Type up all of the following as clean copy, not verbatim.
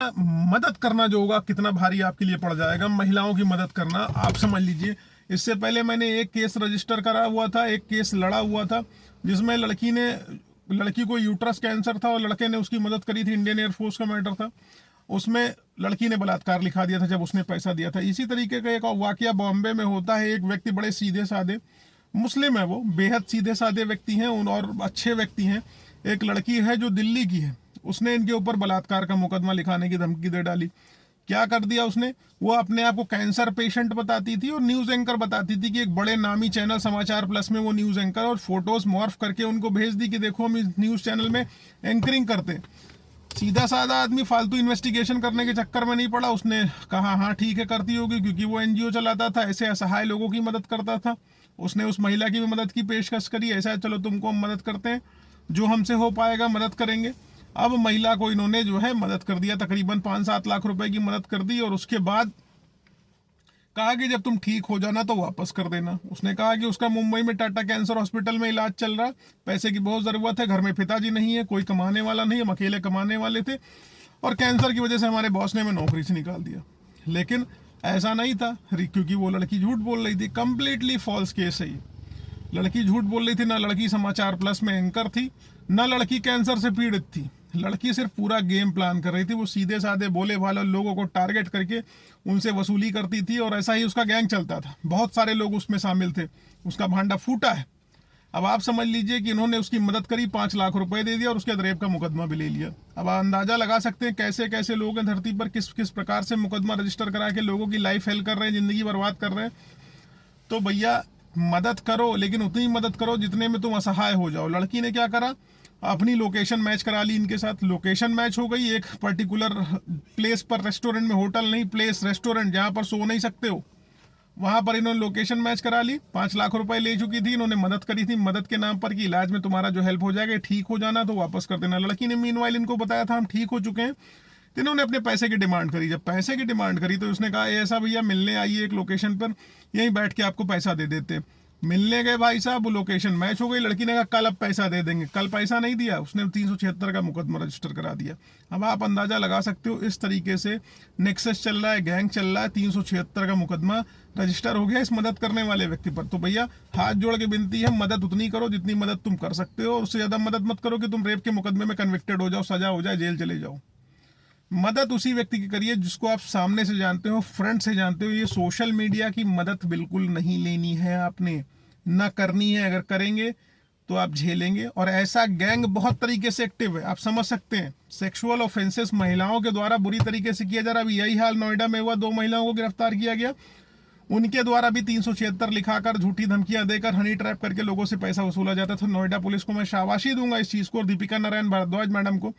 मदद करना जो होगा कितना भारी आपके लिए पड़ जाएगा। महिलाओं की मदद करना, आप समझ लीजिए। इससे पहले मैंने एक केस रजिस्टर करा हुआ था, एक केस लड़ा हुआ था, जिसमें लड़की को यूट्रस कैंसर था और लड़के ने उसकी मदद करी थी। इंडियन एयरफोर्स का मैटर था। उसमें लड़की ने बलात्कार लिखा दिया था जब उसने पैसा दिया था। इसी तरीके का एक वाकया बॉम्बे में होता है। एक व्यक्ति बड़े सीधे साधे मुस्लिम है, वो बेहद सीधे साधे व्यक्ति हैं और अच्छे व्यक्ति हैं। एक लड़की है जो दिल्ली की है, उसने इनके ऊपर बलात्कार का मुकदमा लिखाने की धमकी दे डाली। क्या कर दिया उसने, वो अपने आप को कैंसर पेशेंट बताती थी और न्यूज एंकर बताती थी कि एक बड़े नामी चैनल समाचार प्लस में वो न्यूज एंकर, और फोटोज मॉर्फ करके उनको भेज दी कि देखो हम इस न्यूज चैनल में एंकरिंग करते हैं। सीधा साधा आदमी फालतू इन्वेस्टिगेशन करने के चक्कर में नहीं पड़ा। उसने कहा हाँ ठीक है करती होगी, क्योंकि वो एनजीओ चलाता था, ऐसे असहाय लोगों की मदद करता था। उसने उस महिला की भी मदद की पेशकश करी, ऐसा चलो तुमको हम मदद करते हैं, जो हमसे हो पाएगा मदद करेंगे। अब महिला को इन्होंने जो है मदद कर दिया, तकरीबन 5-7 लाख रुपए की मदद कर दी। और उसके बाद कहा कि जब तुम ठीक हो जाना तो वापस कर देना। उसने कहा कि उसका मुंबई में टाटा कैंसर हॉस्पिटल में इलाज चल रहा, पैसे की बहुत ज़रूरत है, घर में पिताजी नहीं है, कोई कमाने वाला नहीं, हम अकेले कमाने वाले थे, और कैंसर की वजह से हमारे बॉस ने हमें नौकरी से निकाल दिया। लेकिन ऐसा नहीं था, क्योंकि वो लड़की झूठ बोल रही थी। कंप्लीटली फॉल्स केस है ये। लड़की झूठ बोल रही थी, ना लड़की समाचार प्लस में एंकर थी, ना लड़की कैंसर से पीड़ित थी। लड़की सिर्फ पूरा गेम प्लान कर रही थी। वो सीधे साधे भोले भाले लोगों को टारगेट करके उनसे वसूली करती थी, और ऐसा ही उसका गैंग चलता था। बहुत सारे लोग उसमें शामिल थे। उसका भांडा फूटा है। अब आप समझ लीजिए कि इन्होंने उसकी मदद करी, 5 लाख रुपए दे दिया और उसके रेप का मुकदमा भी ले लिया। अब अंदाजा लगा सकते हैं कैसे कैसे लोग हैं धरती पर, किस किस प्रकार से मुकदमा रजिस्टर करा के लोगों की लाइफ हेल कर रहे हैं, जिंदगी बर्बाद कर रहे हैं। तो भैया मदद करो, लेकिन उतनी मदद करो जितने में तुम असहाय हो जाओ। लड़की ने क्या करा, अपनी लोकेशन मैच करा ली इनके साथ। लोकेशन मैच हो गई एक पर्टिकुलर प्लेस पर, रेस्टोरेंट में, होटल नहीं, प्लेस रेस्टोरेंट, जहां पर सो नहीं सकते हो, वहां पर इन्होंने लोकेशन मैच करा ली। 5 लाख रुपए ले चुकी थी, इन्होंने मदद करी थी, मदद के नाम पर कि इलाज में तुम्हारा जो हेल्प हो जाएगा, ठीक हो जाना तो वापस कर देना। लड़की ने मीनवाइल इनको बताया था हम ठीक हो चुके हैं। तो इन्होंने अपने पैसे की डिमांड करी। जब पैसे की डिमांड करी तो उसने कहा ऐसा भैया मिलने आइए एक लोकेशन पर, यहीं बैठ के आपको पैसा दे देते। मिलने गए भाई साहब, वो लोकेशन मैच हो गई। लड़की ने कहा कल अब पैसा दे देंगे, कल पैसा नहीं दिया, उसने 376 का मुकदमा रजिस्टर करा दिया। अब आप अंदाजा लगा सकते हो इस तरीके से नेक्सस चल रहा है, गैंग चल रहा है। 376 का मुकदमा रजिस्टर हो गया इस मदद करने वाले व्यक्ति पर। तो भैया हाथ जोड़ के विनती है, मदद उतनी करो जितनी मदद तुम कर सकते हो, और उससे ज्यादा मदद मत करो कि तुम रेप के मुकदमे में कन्विक्टेड हो जाओ, सजा हो जाए, जेल चले जाओ। मदद उसी व्यक्ति की करिए जिसको आप सामने से जानते हो, फ्रंट से जानते हो। ये सोशल मीडिया की मदद बिल्कुल नहीं लेनी है आपने, ना करनी है। अगर करेंगे तो आप झेलेंगे। और ऐसा गैंग बहुत तरीके से एक्टिव है, आप समझ सकते हैं। सेक्सुअल ऑफेंसेस महिलाओं के द्वारा बुरी तरीके से किया जा रहा है। अभी यही हाल नोएडा में हुआ, 2 महिलाओं को गिरफ्तार किया गया। उनके द्वारा भी 376 लिखाकर झूठी धमकियां देकर हनी ट्रैप करके लोगों से पैसा वसूला जाता था। नोएडा पुलिस को मैं शाबाशी दूंगा इस चीज को, और दीपिका नारायण भारद्वाज मैडम को,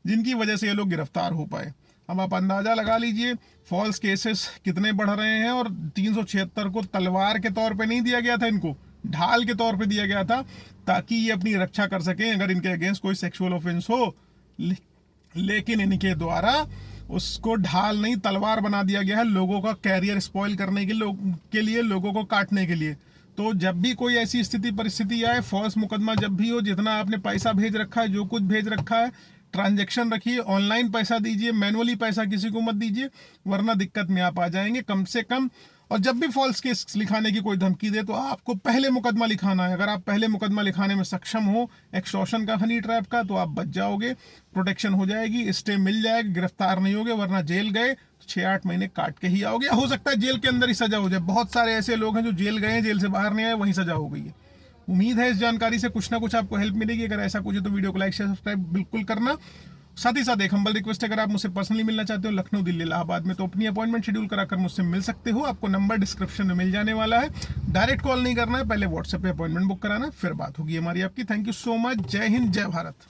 जिनकी वजह से ये लोग गिरफ्तार हो पाए। अब आप अंदाजा लगा लीजिए फॉल्स केसेस कितने बढ़ रहे हैं। और 376 को तलवार के तौर पे नहीं दिया गया था, इनको ढाल के तौर पे दिया गया था, ताकि ये अपनी रक्षा कर सकें अगर इनके अगेंस्ट कोई सेक्सुअल ऑफेंस हो। लेकिन इनके द्वारा उसको ढाल नहीं तलवार बना दिया गया है, लोगों का कैरियर स्पॉइल करने के लिए, लोगों को काटने के लिए। तो जब भी कोई ऐसी स्थिति परिस्थिति आए, फॉल्स मुकदमा जब भी हो, जितना आपने पैसा भेज रखा है, जो कुछ भेज रखा है, ट्रांजैक्शन रखिए, ऑनलाइन पैसा दीजिए, मैनुअली पैसा किसी को मत दीजिए, वरना दिक्कत में आप आ जाएंगे कम से कम। और जब भी फॉल्स केस लिखाने की कोई धमकी दे तो आपको पहले मुकदमा लिखाना है। अगर आप पहले मुकदमा लिखाने में सक्षम हो एक्सटॉर्शन का, हनी ट्रैप का, तो आप बच जाओगे, प्रोटेक्शन हो जाएगी, स्टे मिल जाएगी, गिरफ्तार नहीं होगे। वरना जेल गए 6-8 महीने काट के ही आओगे। हो सकता है जेल के अंदर ही सजा हो जाए। बहुत सारे ऐसे लोग हैं जो जेल गए, जेल से बाहर नहीं आए, वहीं सजा हो गई है। उम्मीद है इस जानकारी से कुछ ना कुछ आपको हेल्प मिलेगी। अगर ऐसा कुछ है तो वीडियो को लाइक शेयर सब्सक्राइब बिल्कुल करना। साथ ही साथ एक हम्बल रिक्वेस्ट, अगर आप मुझसे पर्सनली मिलना चाहते हो लखनऊ, दिल्ली, इलाहाबाद में, तो अपनी अपॉइंटमेंट शेड्यूल कराकर मुझसे मिल सकते हो। आपको नंबर डिस्क्रिप्शन में मिल जाने वाला है। डायरेक्ट कॉल नहीं करना है, पहले व्हाट्सएप पे अपॉइंटमेंट बुक कराना, फिर बात होगी हमारी आपकी। Thank you so much. जय हिंद, जय भारत।